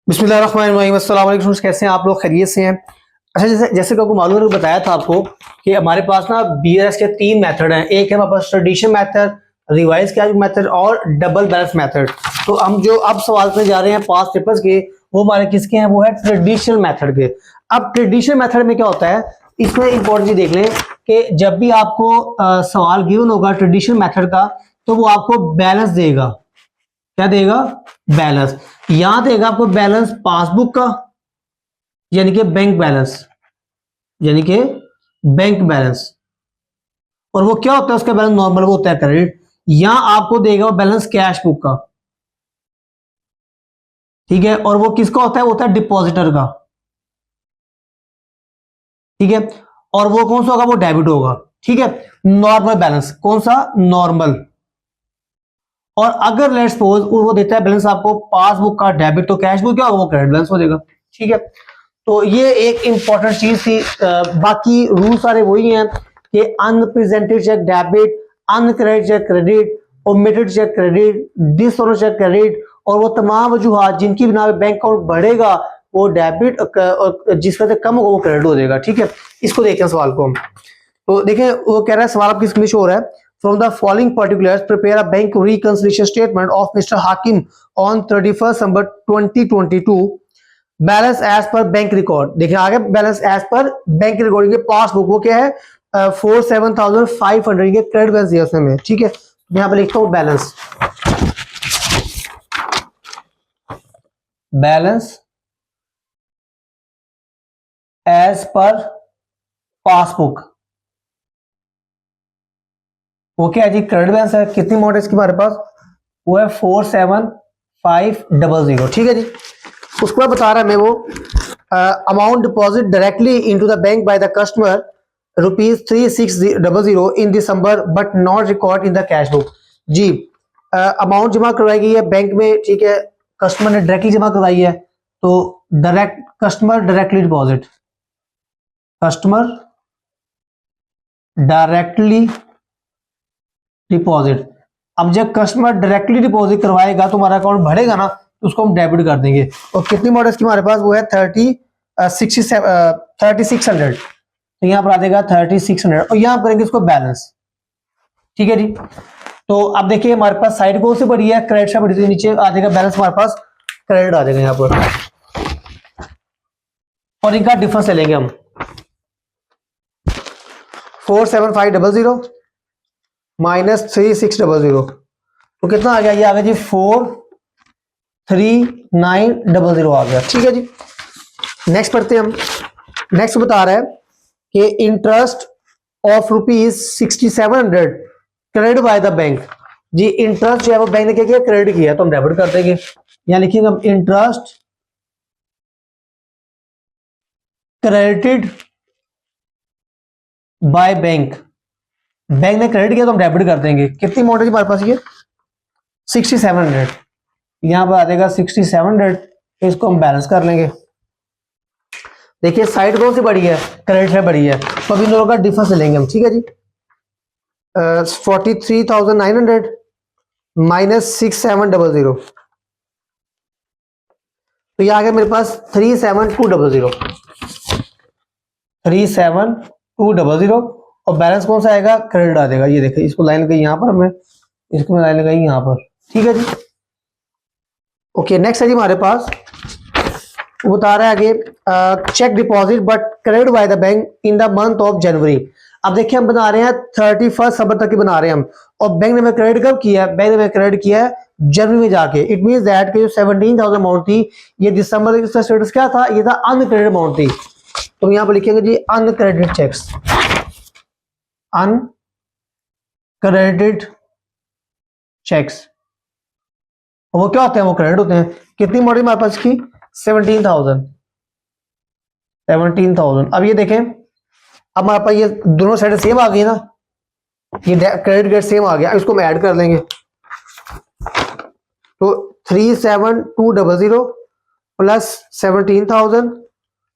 बिस्मिल्लाहिर्रहमानिर्रहीम। अस्सलाम वालेकुम। कैसे हैं आप लोग? खैरियत से हैं? अच्छा, जैसे जैसे कि आपको मालूम है, बताया था आपको कि हमारे पास ना बीआरएस के तीन मेथड हैं। एक है हमारे पास traditional method, revise cash method और डबल बैलेंस मेथड। तो हम जो अब सवाल करने जा रहे हैं पास्ट पेपर्स के, वो हमारे किसके हैं? वो है ट्रेडिशनल मेथड के। अब ट्रेडिशनल मेथड में क्या होता है, इसमें इंपॉर्टेंट चीज देख लें कि जब भी आपको सवाल गिवन होगा ट्रेडिशनल मेथड का, तो वो आपको बैलेंस देगा। क्या देगा? बैलेंस। यहां देगा आपको बैलेंस पासबुक का, यानी कि बैंक बैलेंस, यानी कि बैंक बैलेंस। और वो क्या होता है? उसका बैलेंस नॉर्मल वो होता है क्रेडिट। यहां आपको देगा वो बैलेंस कैश बुक का, ठीक है। और वो किसका होता है? वो होता है डिपॉजिटर का, ठीक है। और वो कौन सा होगा? वो डेबिट होगा, ठीक है। नॉर्मल बैलेंस कौन सा? नॉर्मल। और अगर लेट्स सपोज वो देता है बैलेंस आपको पासबुक का डेबिट, तो कैश बुक क्या होगा? वो क्रेडिट बैलेंस हो जाएगा, ठीक है। तो ये एक इंपॉर्टेंट चीज थी। बाकी रूल सारे वही हैं कि unpresented cheque debit, uncredit cheque credit, omitted cheque credit, dishonour cheque credit, और वो तमाम वजूहात जिनकी बिना पे बैंक अकाउंट बढ़ेगा वो डेबिट, और जिस वजह से कम होगा वो क्रेडिट हो जाएगा, ठीक है। इसको देखते हैं सवाल को हम। तो देखें, वो कह रहा है सवाल आपकी स्क्रीन शो हो रहा है। From the following particulars prepare a bank reconciliation statement of mister Hakim on 31 December 2022। Balance as per bank record. देखिए आगे balance as per bank recording के पासबुक वो क्या है? 47,500 के क्रेडिट बैलेंस दिया उसमें, ठीक है। यहां पर लिखता हूं balance, balance as per passbook. वो क्या है जी? क्रेडिट बैलेंस है। कितनी अमाउंट है इसकी हमारे पास? वो है 47,500, ठीक है जी। उसके बाद बता रहा है मैं वो amount deposit directly into the bank by the customer ₹3600 in December but not record in the cash book. जी, अमाउंट जमा करवाई गई है बैंक में, ठीक है। कस्टमर ने डायरेक्टली जमा करवाई है, तो direct customer directly deposit, customer directly deposit. अब जब कस्टमर डायरेक्टली डिपॉजिट करवाएगा तो हमारा अकाउंट बढ़ेगा ना, तो उसको हम डेबिट कर देंगे। और कितनी मॉडल की हमारे पास? वो है 3600। तो यहाँ पर आ जाएगा 3600, और यहाँ करेंगे इसको बैलेंस, ठीक है जी। तो अब देखिए हमारे पास साइड कौन सी बड़ी है? क्रेडिट से बड़ी, तो नीचे आ जाएगा बैलेंस, हमारे पास क्रेडिट आ जाएगा यहाँ पर। और इनका डिफरेंस ले लेंगे हम, 47,500 माइनस 3600, तो कितना आ गया? ये आ गया जी 43900 आ गया, ठीक है जी। नेक्स्ट पढ़ते हैं हम। नेक्स्ट बता रहा है कि interest of ₹6700 credit by the bank. जी, इंटरेस्ट जो है वो बैंक ने क्या किया? क्रेडिट किया, तो हम डेबिट कर देंगे। यहां लिखेंगे हम interest credited bye bank. Bank ने क्रेडिट किया तो हम डेबिट कर देंगे। कितनी अमाउंट है हमारे पास? ये 6700। यहां पर आ जाएगा 6700, इसको हम बैलेंस कर लेंगे। देखिए साइड कौन सी बड़ी है? क्रेडिट है बड़ी है, तो अभी इन दोनों का डिफरेंस लेंगे हम, ठीक है जी। 43,900 माइनस 6700, तो ये आ गया मेरे पास 37200, 37200। और बैलेंस कौन सा आएगा? क्रेडिट आ जाएगा। ये देखिए इसको लाइन लगाई यहाँ पर, हमें इसको लाइन लगाई यहाँ पर, ठीक है जी। ओके, नेक्स्ट है जी हमारे पास, वो बता रहा है आगे cheque deposit but credit by the bank in the month of January. अब देखिए हम बना रहे हैं 31 दिसंबर तक की बना रहे हैं हम, और बैंक ने हमें क्रेडिट कब किया है? बैंक ने हमें क्रेडिट किया है जनवरी में जाके। इट मींस दैट कि जो 17,000 अमाउंट थी, ये दिसंबर इसका स्टेटस क्या था? ये था अनक्रेडिट अमाउंट थी। तो यहाँ पर लिखेंगे जी अनक्रेडिट चेक्स, अनक्रेडिट चेक्स। वो क्या होते हैं? वो क्रेडिट होते हैं। कितनी अमाउंट हमारे पास की? 17,000। अब ये देखें, अब हमारे पास ये दोनों साइड सेम आ गई ना, ये क्रेडिट गेट सेम आ गया। इसको हम ऐड कर लेंगे, तो 37200 प्लस 17,000,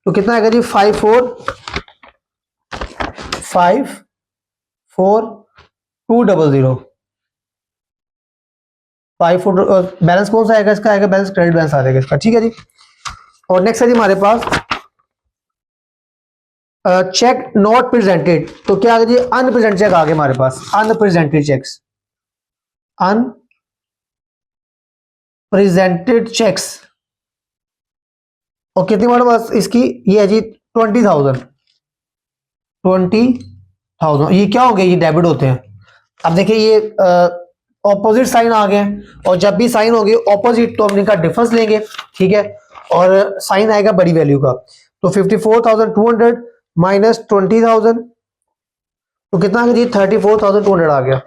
तो कितना आएगा जी? 54200। बैलेंस कौन सा आएगा इसका? आएगा बैलेंस क्रेडिट बैलेंस आ जाएगा इसका, ठीक है जी। और नेक्स्ट है जी हमारे पास चेक नॉट प्रेजेंटेड, तो क्या आ गया जी, अनप्रेजेंटेड चेक आ गया हमारे पास, अनप्रेजेंटेड चेक्स, अनप्रेजेंटेड चेक्स। और कितनी हमारे पास इसकी, ये है जी 20,000, 20,000। ये क्या हो गया, ये डेबिट होते हैं। अब देखिए ये ऑपोजिट साइन आ गए, और जब भी साइन होगी ऑपोजिट तो हम इनका डिफरेंस लेंगे, ठीक है, और साइन आएगा बड़ी वैल्यू का। तो 54,200 माइनस 20,000, तो कितना आ गया जी, 34,200 आ गया,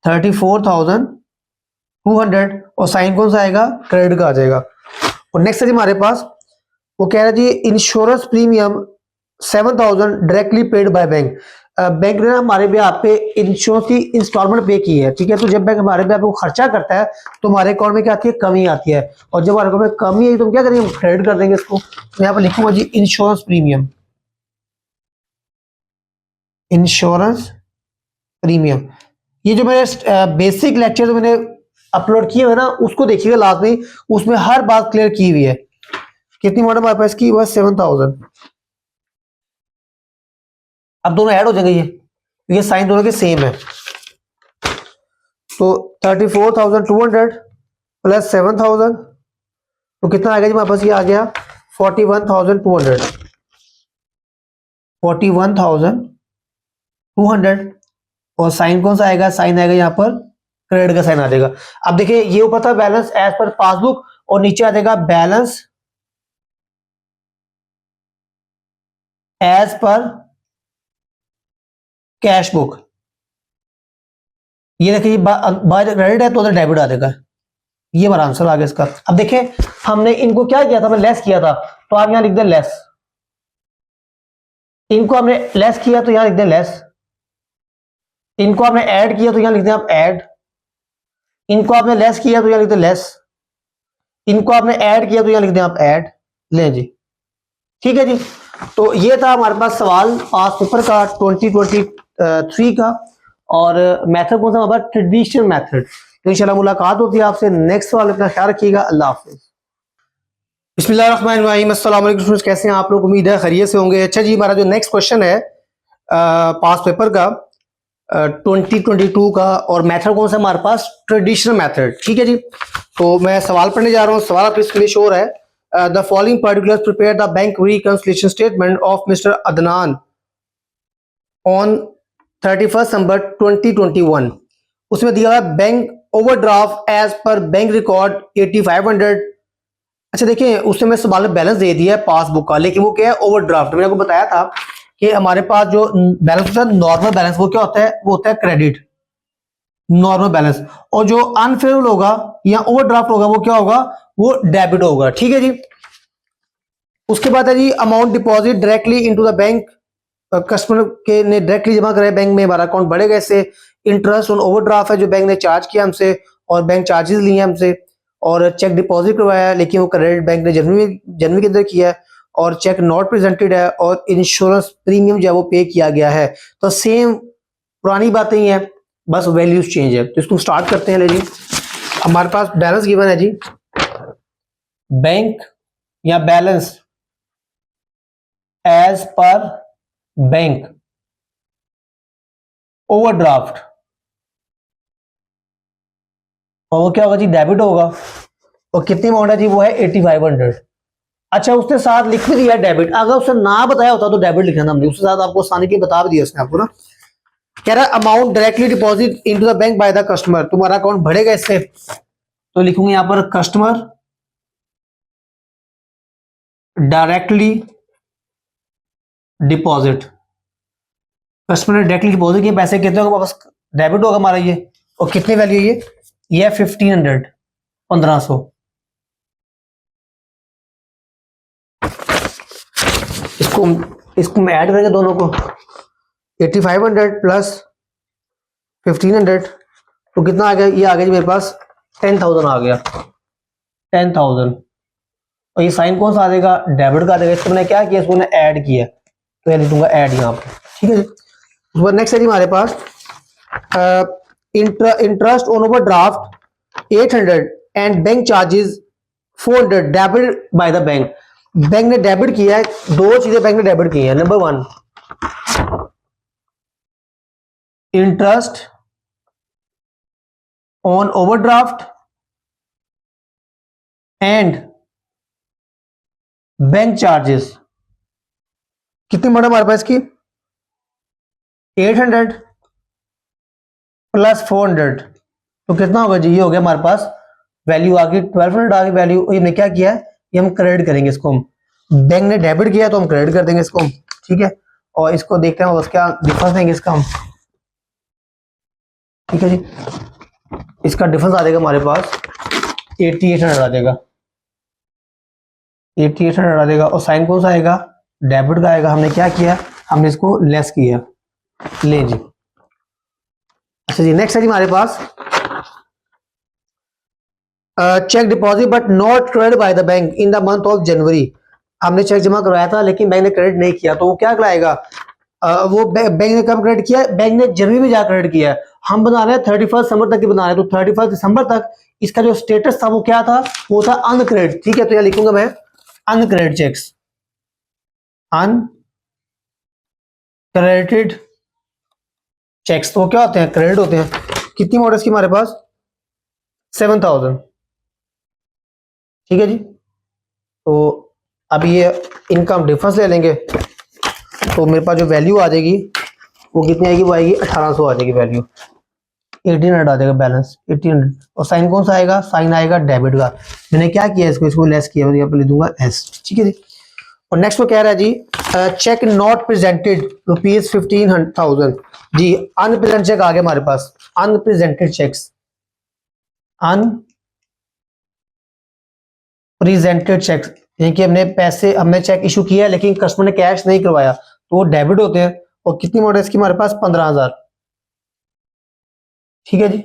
34,200। और साइन कौन सा आएगा, क्रेडिट का आ जाएगा। और नेक्स्ट है जी हमारे पास, वो कह रहा है जी insurance premium 7,000 directly paid by bank. Bank ने हमारे भी आप पे इंश्योरेंस की इंस्टॉलमेंट पे की है, ठीक है। तो जब बैंक हमारे पे आपको खर्चा करता है तो हमारे अकाउंट में क्या आती है, कमी आती है। और जब हमारे अकाउंट में कमी आई तो हम क्या करेंगे, हम क्रेडिट कर देंगे इसको। तो यहाँ पर लिखूंगा जी इंश्योरेंस प्रीमियम, इंश्योरेंस प्रीमियम। ये जो मेरे बेसिक लेक्चर जो मैंने अपलोड किए हुए ना, उसको देखिएगा लास्ट में, उसमें हर बात क्लियर की हुई है। कितनी मॉडल हमारे पास की, वह 7,000। अब दोनों ऐड हो जाएंगे, ये साइन दोनों के सेम है। तो 34,200 प्लस 7,000, तो कितना आ गया जी हमारे पास, ये आ गया 41,200, 41,200। और साइन कौन सा आएगा, साइन आएगा यहाँ पर क्रेडिट का साइन आ जाएगा। अब देखिए ये ऊपर था बैलेंस एज पर पासबुक, और नीचे आ जाएगा balance as per cash book. ये देखिए बाय क्रेडिट है तो उधर डेबिट आ जाएगा। ये हमारा आंसर आ गया इसका। अब देखें हमने इनको क्या किया था, हमने लेस किया था, तो आप यहां लिख दें लेस। इनको हमने लेस किया तो यहां लिख दें लेस। इनको आपने ऐड किया तो यहां लिख दें आप ऐड। इनको आपने लेस किया तो यहां लिख दें लेस। इनको आपने ऐड किया तो यहां लिख दें आप ऐड। लें जी, ठीक है जी। तो ये था हमारे पास सवाल पास पेपर का 2023 का। और मेथड कौन सा हमारा, ट्रेडिशनल मेथड। तो इंशाल्लाह मुलाकात होती है आपसे नेक्स्ट सवाल। अपना ख्याल रखिएगा, अल्लाह हाफिज़। बिस्मिल्लाहिर्रहमानिर्रहीम, अस्सलाम वालेकुम। कैसे हैं आप लोग, उम्मीद है खैरियत से होंगे। अच्छा जी, हमारा जो नेक्स्ट क्वेश्चन है पास पेपर का 2022 का, और मेथड कौन सा हमारे पास, ट्रेडिशनल मेथड, ठीक है जी। तो मैं सवाल पढ़ने जा रहा हूँ। सवाल आपके स्क्रीन शोर है। The following particulars prepare the bank reconciliation statement of mister Adnan on 31 December 2021। उसमें दिया है bank overdraft as per bank record 8500। अच्छा देखिए, उससे मैं सवाल में बैलेंस दे दिया है पासबुक का, लेकिन वो क्या है, ओवरड्राफ्ट। मैंने आपको बताया था कि हमारे पास जो बैलेंस होता है नॉर्मल बैलेंस, वो क्या होता है, वो होता है क्रेडिट, नॉर्मल बैलेंस। और जो अनफेयरबल होगा या ओवरड्राफ्ट होगा वो क्या होगा, वो डेबिट होगा, ठीक है जी। उसके बाद है जी amount deposit directly into the bank. Customer के ने डायरेक्टली जमा कराया बैंक में, हमारा अकाउंट बढ़ेगा इससे। इंटरेस्ट ऑन ओवरड्राफ्ट है जो बैंक ने चार्ज किया हमसे, और बैंक चार्जेस लिए हमसे। और चेक डिपॉजिट करवाया, लेकिन वो क्रेडिट बैंक ने जनवरी के अंदर किया है। और चेक नॉट प्रेजेंटेड है, और इंश्योरेंस प्रीमियम जो है वो पे किया गया है। तो सेम पुरानी बातें ही हैं, बस वैल्यूज चेंज है। तो इसको स्टार्ट करते हैं। ले जी, हमारे पास बैलेंस गिवन है जी, बैंक या balance as per bank overdraft, और वो क्या होगा जी, डेबिट होगा। और कितनी अमाउंट है जी, वो है 8500। अच्छा, उसके साथ लिख भी दिया डेबिट। अगर उसने ना बताया होता तो डेबिट लिखना था हमने, उसके साथ आपको आसानी के बता भी दिया उसने आपको ना। कह रहा है amount directly deposit into the bank by the customer, तुम्हारा अकाउंट बढ़ेगा इससे। तो लिखूंगा यहां पर कस्टमर डायरेक्टली डिपॉजिट। कस्टमर ने डायरेक्टली डिपॉजिट किए पैसे, कितने होगा वापस, डेबिट होगा हमारा ये। और कितनी वैल्यू है ये है 1500, 1500। इसको मैं ऐड करेंगे दोनों को, 8500 प्लस 1500, तो कितना आ गया, ये आ गया जी मेरे पास 10,000 आ गया, 10,000। और ये साइन कौन सा आ जाएगा, डेबिट का आ जाएगा। इसको मैंने क्या किया, इसको मैंने ऐड किया, तो ये लिखूंगा ऐड यहाँ पे, ठीक है जी। उसके बाद नेक्स्ट है जी हमारे पास interest on overdraft 800 and bank charges 400 debit by the bank, bank ने डेबिट किया है, दो चीजें बैंक ने डेबिट की है। Number 1 interest on overdraft and bank charges. कितनी अमाउंट हमारे पास की? 800 प्लस 400, तो कितना होगा जी? ये हो गया हमारे पास वैल्यू आ गई 1200 आ गई वैल्यू। ये हमने क्या किया है, ये हम क्रेडिट करेंगे इसको, हम बैंक ने डेबिट किया तो हम क्रेडिट कर देंगे इसको हम, ठीक है। और इसको देखते हैं उसका डिफरेंस देंगे इसका हम, ठीक है जी। इसका डिफरेंस आ जाएगा हमारे पास 8800 आ जाएगा, 8800 आ जाएगा। और साइन कौन सा आएगा? डेबिट का आएगा। हमने क्या किया, हमने इसको लेस किया, ले जी। अच्छा जी, नेक्स्ट है जी हमारे पास cheque deposit but not credit by the bank in the month of January. हमने चेक जमा करवाया था लेकिन बैंक ने क्रेडिट नहीं किया, तो वो क्या कहलाएगा? वो बैंक ने कब क्रेडिट किया? बैंक ने जनवरी में जा क्रेडिट किया है। हम बना रहे हैं 31 दिसंबर तक की बना रहे हैं, तो 31 दिसंबर तक इसका जो स्टेटस था वो क्या था? वो था अनक्रेडिट, ठीक है। तो यहां लिखूंगा मैं अनक्रेडिट चेक्स, अनक्रेडिटेड चेक्स। तो क्या होते हैं? क्रेडिट होते हैं। कितनी मॉडल्स की हमारे पास? 7000, ठीक है जी। तो अब ये इनकम डिफरेंस ले लेंगे, तो मेरे पास जो वैल्यू आ जाएगी वो कितनी आएगी? वो आएगी 1800 आ जाएगी वैल्यू, 1800 आ जाएगा बैलेंस 1800। और साइन कौन सा आएगा? साइन आएगा डेबिट का। मैंने क्या किया, इसको लेस किया, मैं यहाँ पे लिख दूंगा एस, ठीक है जी। और नेक्स्ट वो कह रहा है जी चेक नॉट प्रेजेंटेड ₹15,000 जी। अनप्रेजेंट चेक आ गया हमारे पास, अनप्रेजेंटेड चेक्स, अनप्रेजेंटेड चेक्स, यानी कि हमने चेक इशू किया लेकिन कस्टमर ने कैश नहीं करवाया, तो वो डेबिट होते हैं। और कितनी मॉडल इसकी हमारे पास? 15000, ठीक है जी।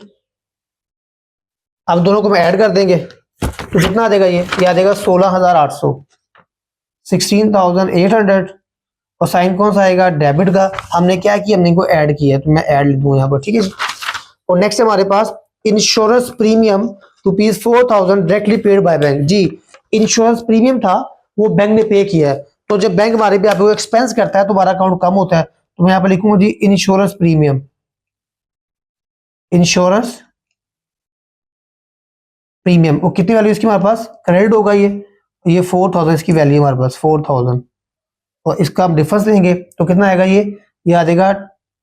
अब दोनों को हम ऐड कर देंगे तो कितना आ जाएगा? ये आ जाएगा 16800, 16800। और साइन कौन सा आएगा? डेबिट का। हमने क्या किया, हमने इनको ऐड किया है, तो मैं ऐड लिख दूंगा यहाँ पर, ठीक है जी। और नेक्स्ट हमारे पास insurance premium ₹4000 directly paid by bank जी। इंश्योरेंस प्रीमियम था वो बैंक ने पे किया है, तो जब बैंक हमारे पे आपको एक्सपेंस करता है तो हमारा अकाउंट कम होता है, तो मैं यहाँ पे लिखूंगा जी इंश्योरेंस प्रीमियम, इंश्योरेंस प्रीमियम। और कितनी वैल्यू इसकी हमारे पास? क्रेडिट होगा ये 4000 इसकी वैल्यू हमारे पास 4000। और इसका हम डिफरेंस लेंगे तो कितना आएगा? ये आ जाएगा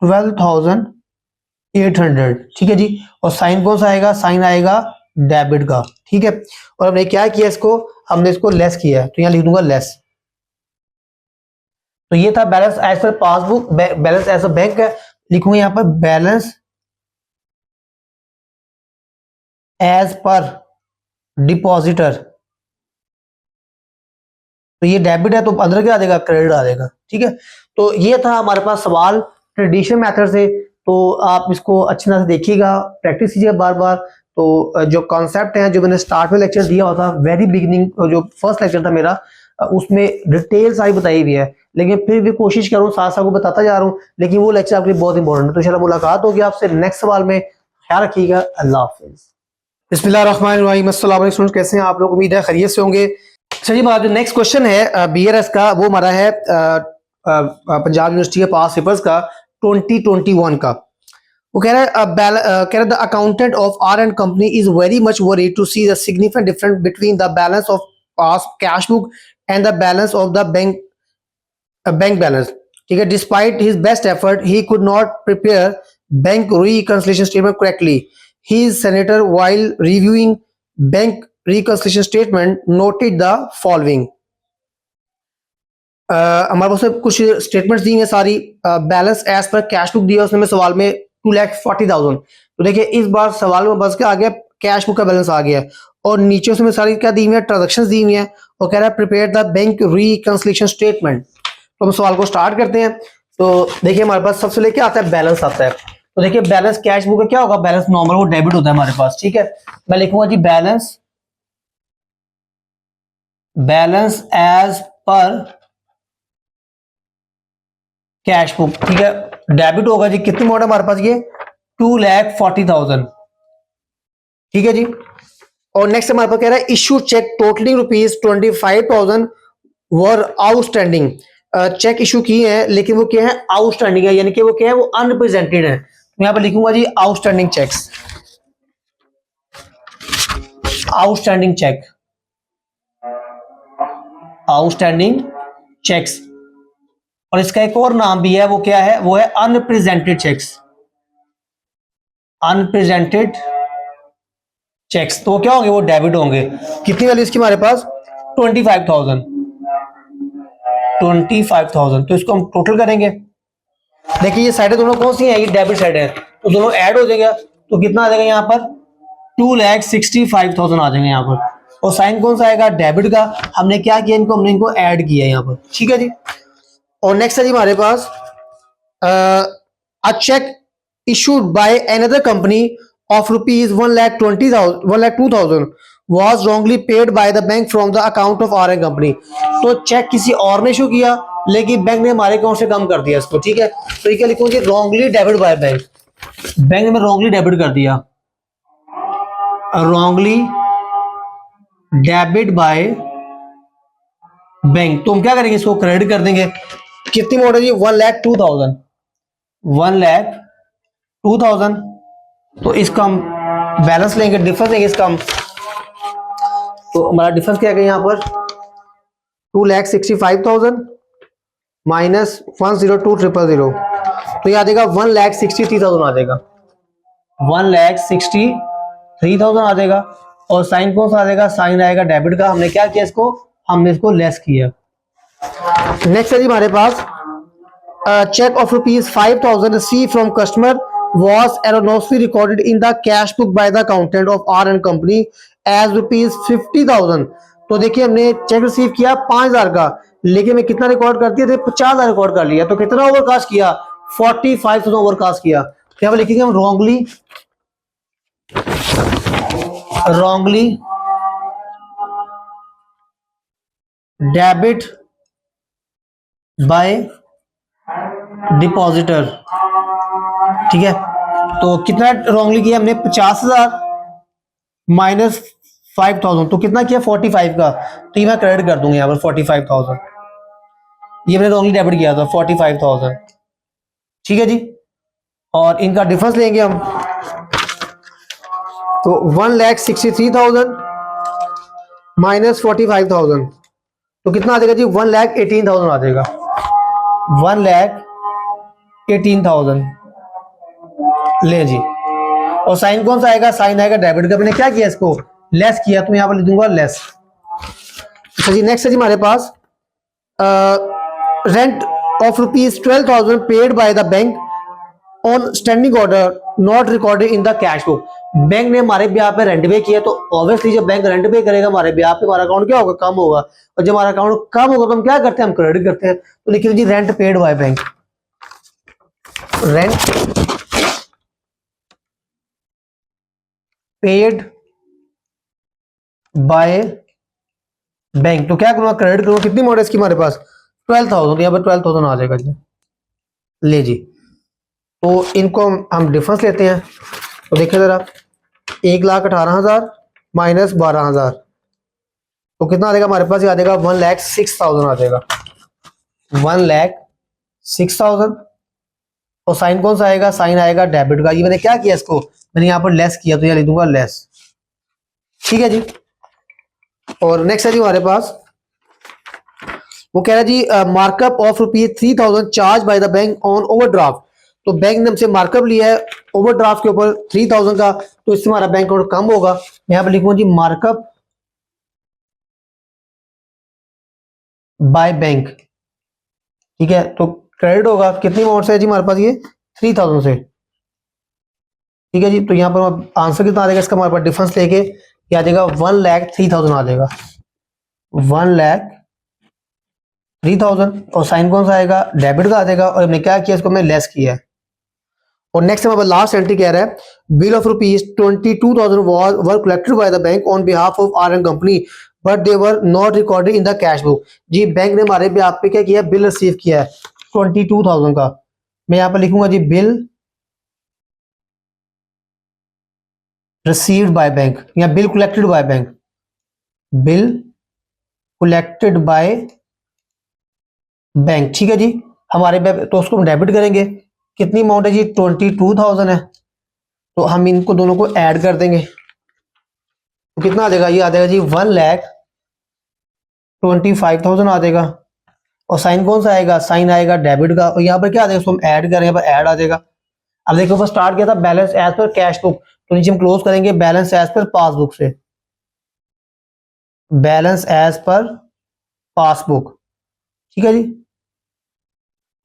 12800, ठीक है जी। और साइन कौन सा आएगा? साइन आएगा डेबिट का, ठीक है। और हमने क्या किया, हमने इसको लेस किया है, तो यहां लिख दूंगा लेस। तो ये था balance as per passbook, balance as a bank है, लिखूंगा यहां पर बैलेंस एज पर डिपॉजिटर। तो ये डेबिट है तो अंदर क्या आ जाएगा? क्रेडिट आ जाएगा, ठीक है। तो ये था हमारे पास सवाल ट्रेडिशनल मेथड से, तो आप इसको अच्छी तरह से देखिएगा, प्रैक्टिस कीजिएगा बार बार। तो जो कॉन्सेप्ट है, जो मैंने स्टार्ट में लेक्चर दिया हुआ था, वेरी बिगिनिंग जो फर्स्ट लेक्चर था मेरा, उसमें डिटेल सारी बताई हुई है, लेकिन फिर भी कोशिश करूँ साथ साथ को बताता जा रहा हूँ, लेकिन वो लेक्चर आपके लिए बहुत इंपॉर्टेंट है। तो इंशाल्लाह मुलाकात होगी आपसे नेक्स्ट सवाल में। ख्याल रखिएगा, अल्लाह हाफिज। बिस्मिल्लाहिर्रहमानिर्रहीम, अस्सलाम वालेकुम, कैसे हैं आप लोग? उम्मीद है खैरियत से होंगे। चलिए बात, जो नेक्स्ट क्वेश्चन है बीआरएस का, वो हमारा है पंजाब यूनिवर्सिटी के पास पेपर्स का 2021 का। वो कह रहा है कह रहा है the accountant of R and company is very much worried to see the significant difference between the balance of pass cash book and the balance of the bank balance, ठीक है। Despite his best effort he could not prepare bank reconciliation statement correctly. He is senator while reviewing bank reconciliation statement noted the following। हमारे पास कुछ statements दी हैं सारी। Balance as per cash book दिया उसने में सवाल में 2,40,000। तो देखिए इस बार सवाल में बस क्या आ गया? कैश बुक का बैलेंस आ गया। और नीचे उसमें सारी क्या दी हुई है? ट्रांजेक्शन दी हुई है। और कह रहा है prepare the bank reconciliation statement. तो हम सवाल को स्टार्ट करते हैं। तो देखिए हमारे पास सबसे लेके आता है बैलेंस आता है। तो देखिए बैलेंस कैश बुक का क्या होगा? बैलेंस नॉर्मल वो डेबिट होता है हमारे पास, ठीक है। मैं लिखूंगा जी balance as per cash book, ठीक है। डेबिट होगा जी, कितनी अमाउंट है हमारे पास? ये 2,40,000, ठीक है जी। और नेक्स्ट हमारे पास कह रहा है इशू चेक टोटलिंग ₹25,000 वर आउटस्टैंडिंग। चेक इशू की है लेकिन वो क्या है, आउटस्टैंडिंग है, यानी कि वो क्या है, वो अनप्रेजेंटेड है। तो यहाँ पर लिखूंगा जी outstanding cheques, outstanding cheque, outstanding cheques. और इसका एक और नाम भी है, वो क्या है, वो है अनप्रेजेंटेड चेक्स, अनप्रेजेंटेड चेक्स। तो क्या होंगे, वो डेबिट होंगे। कितनी वैल्यू इसकी हमारे पास, 25,000, 25,000। तो इसको हम टोटल करेंगे। देखिए ये साइडें दोनों कौन सी हैं, ये डेबिट साइड है, तो दोनों ऐड हो जाएगा। तो कितना आ जाएगा यहाँ पर, 2,65,000 आ जाएंगे यहाँ पर। और साइन कौन सा आएगा, डेबिट का। हमने क्या किया, इनको हमने इनको ऐड किया यहाँ पर, ठीक है जी। और नेक्स्ट है जी हमारे पास अ check issued by another company of rupees 1,02,000 was wrongly paid by the bank from the account of RN company। तो चेक किसी और ने इशू किया लेकिन बैंक ने हमारे अकाउंट से कम कर दिया इसको, ठीक है। तो ये क्या लिखूंगी, wrongly debit bye bank, bank ने रॉन्गली डेबिट कर दिया, रॉन्गली डेबिट बाय बैंक। तो हम क्या करेंगे, इसको क्रेडिट कर देंगे। कितनी अमाउंट है जी, 1,02,000, 1,02,000। तो इसका हम बैलेंस लेंगे, डिफरेंस लेंगे इसका हम। तो हमारा डिफरेंस क्या है यहाँ पर, 2,65,000 माइनस 1,02,000। तो ये आ जाएगा 1,63,000 आ जाएगा, 1,63,000 आ जाएगा। और साइन कौन सा आ जाएगा, साइन आएगा डेबिट का। हमने क्या किया, इसको हमने इसको लेस किया। नेक्स्ट है जी हमारे पास check of ₹5,000 received from customer was erroneously recorded in the cash book by the accountant of R&D company as ₹50,000। तो देखिए हमने चेक रिसीव किया 5,000 का, लेकिन मैं कितना रिकॉर्ड कर दिया, 50,000 रिकॉर्ड कर लिया। तो कितना ओवरकास्ट किया, 45,000 ओवरकास्ट किया। क्या लिखेंगे हम, रॉन्गली डेबिट बाय डिपॉजिटर, ठीक है। तो कितना रॉन्गली किया हमने, 50,000 माइनस 5,000, तो कितना किया, 45 का। तो ये मैं क्रेडिट कर दूंगा यहाँ पर 45,000, ये मैंने रॉन्गली डेबिट किया था 45,000, ठीक है जी। और इनका डिफरेंस लेंगे हम, तो 1,63,000 माइनस 45,000, तो कितना आ जाएगा जी, 1,18,000 आ जाएगा, 1,18,000 ले जी। और साइन कौन सा आएगा, साइन आएगा डेबिट का। मैंने क्या किया, इसको लेस किया, तो यहां पर लिख दूंगा लेस। अच्छा जी, नेक्स्ट है जी हमारे पास rent of ₹12,000 paid by the bank on standing order not recorded in the cash book. Bank ने हमारे ब्याह पे रेंट पे किया, तो ऑब्वियसली जब बैंक रेंट पे करेगा हमारे ब्याह पे, हमारा अकाउंट क्या होगा, कम होगा। और जब हमारा अकाउंट कम होगा तो हम क्या करते हैं, हम क्रेडिट करते हैं। तो लिखिए जी rent paid by bank, rent paid by bank. तो क्या करूंगा, क्रेडिट करूंगा। कितनी अमाउंट है इसकी हमारे पास, 12,000, यहाँ पर 12,000 आ जाएगा जी, ले जी। तो इनको हम डिफरेंस लेते हैं। तो देखिए जरा, 1,18,000 माइनस 12,000, तो कितना आ जाएगा हमारे पास, ये आ जाएगा 1,06,000 आ जाएगा, 1,06,000। और साइन कौन सा आएगा, साइन आएगा डेबिट का। ये मैंने क्या किया, इसको मैंने यहाँ पर लेस किया, तो ये लिख दूंगा लेस, ठीक है जी। और नेक्स्ट है जी हमारे पास, वो कह रहा है जी markup of ₹3,000 charge by the bank on overdraft. तो बैंक ने हमसे मार्कअप लिया है ओवरड्राफ्ट के ऊपर 3,000 का, तो इससे हमारा बैंक अकाउंट कम होगा। मैं यहाँ पर लिखूंगा जी मार्कअप बाय बैंक, ठीक है। तो क्रेडिट होगा, कितनी अमाउंट से है जी हमारे पास, ये 3,000 से, ठीक है जी। तो यहाँ पर आंसर कितना आ जाएगा इसका, हमारे पास डिफरेंस लेके क्या आ जाएगा, 1,03,000 आ जाएगा, 1,03,000। और साइन कौन सा आएगा, डेबिट का आ जाएगा। और हमने क्या किया, इसको हमने लेस किया है। और नेक्स्ट हमारे लास्ट एंट्री कह रहा है bill of ₹22,000 were collected by the bank on behalf of R N company but they were not recorded in the cash book. जी बैंक ने हमारे भी आप पे क्या किया, बिल रिसीव किया है 22,000 का। मैं यहाँ पर लिखूंगा जी बिल रिसीव्ड बाय बैंक या bill collected by bank, bill collected by bank, ठीक है जी। हमारे तो उसको हम डेबिट करेंगे। कितनी अमाउंट है जी? 22,000 है। तो हम इनको दोनों को ऐड कर देंगे तो कितना आ जाएगा? ये आ जाएगा जी 1,25,000 आ जाएगा। और साइन कौन सा आएगा? साइन आएगा डेबिट का। और यहाँ पर क्या आ जाएगा? उसको हम ऐड करें, यहाँ पर ऐड आ जाएगा। अब देखो ऊपर स्टार्ट किया था balance as per cash book, तो नीचे हम क्लोज करेंगे बैलेंस एज पर पासबुक से, बैलेंस एज पर पासबुक, ठीक है जी।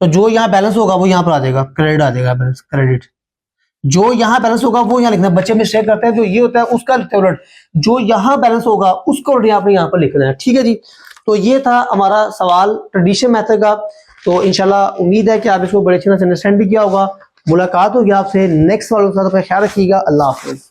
तो जो यहाँ बैलेंस होगा वो यहाँ पर आ जाएगा, क्रेडिट आ जाएगा, बैलेंस क्रेडिट। जो यहाँ बैलेंस होगा वो यहाँ लिखना है। बच्चे मिस्टेक करते हैं, जो ये होता है उसका लिखते हैं उलट, जो यहाँ बैलेंस होगा उसको उलट यहाँ पर लिखना है, ठीक है जी। तो ये था हमारा सवाल ट्रेडिशन मेथड का। तो इंशाल्लाह उम्मीद है कि आप इसको बड़े अच्छे से अंडरस्टैंड भी किया होगा। मुलाकात होगी आपसे नेक्स्ट सवाल के साथ। अपना ख्याल रखिएगा। अल्लाह हाफिज।